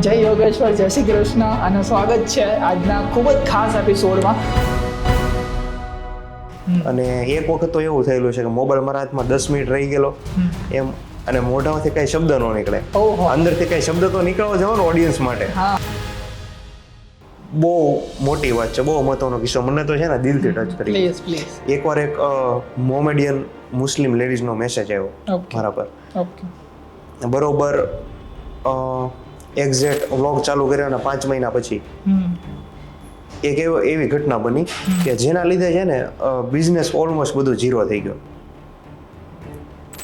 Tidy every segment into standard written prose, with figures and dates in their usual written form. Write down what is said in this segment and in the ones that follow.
જય યોગેશ્વર, જય શ્રી કૃષ્ણ અને સ્વાગત છે આજના ખૂબ જ ખાસ એપિસોડમાં. અને એક વખત તો એવું થયેલું છે કે મોબાઈલ મારા હાથમાં 10 મિનિટ રહી ગયેલો એમ, અને મોઢામાંથી કઈ શબ્દ ન નીકળે, અંદરથી કઈ શબ્દ તો નીકળવો જવાનો ઓડિયન્સ માટે. બહુ મોટી વાત છે, બહુ મહત્વનો કિસ્સો. મને તો છે ને દિલથી ટચ કરી. Please please. એકવાર એક મોમેડિયન મુસ્લિમ લેડીઝનો મેસેજ આવ્યો મારા પર. ઓકે. બરોબર એક્ઝેક્ટ વ્લોગ ચાલુ કર્યાના 5 મહિના પછી એક એવી ઘટના બની કે જેના લીધે છે ને બિઝનેસ ઓલમોસ્ટ બધું ઝીરો થઈ ગયો.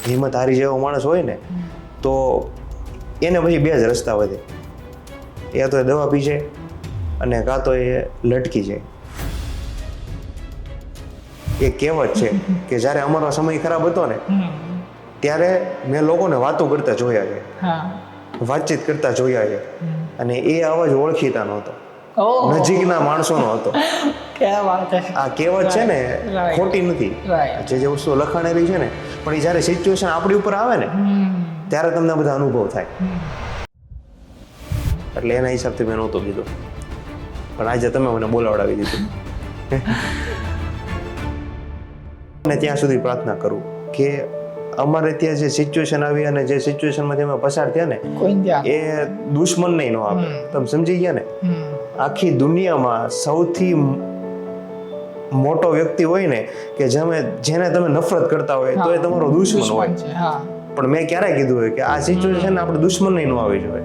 હિંમત હારી જેવો માણસ હોય ને તો એને પછી બે જ રસ્તા વધે, યા તો એ દવા પી જાય અને કાં તો એ લટકી જાય. એ કહેવત છે કે જ્યારે અમારો સમય ખરાબ હતો ને ત્યારે મેં લોકોને વાતો કરતા જોયા છે, વાતચીત કરતા જોયા છે, અને એ અવાજ ઓળખીતા નહોતો, નજીકના માણસોનો હતો. આ કહેવત છે ને ખોટી નથી, જે વસ્તુ લખાણેલી છે ને, પણ એ જ્યારે સિચ્યુએશન આપણી ઉપર આવે ને ત્યારે તમને બધા અનુભવ થાય. એટલે એના હિસાબથી મેં નહોતું કીધું, પણ આજે તમે મને બોલાવડાવી દીધું. અને ત્યાં સુધી પ્રાર્થના કરું કે અમારે ત્યાં જે સિચ્યુએશન આવી અને જે સિચ્યુએશનમાંથી અમે પસાર થયા ને એ દુશ્મન નહીં ન આવે. તમે સમજી ગયા ને? આખી દુનિયામાં સૌથી મોટો વ્યક્તિ હોય ને કે જેને તમે નફરત કરતા હોય તો એ તમારો દુશ્મન હોય. પણ મેં ક્યારે કીધું હોય કે આ સિચ્યુએશન આપણે દુશ્મન નહીં ન આવી જોઈએ.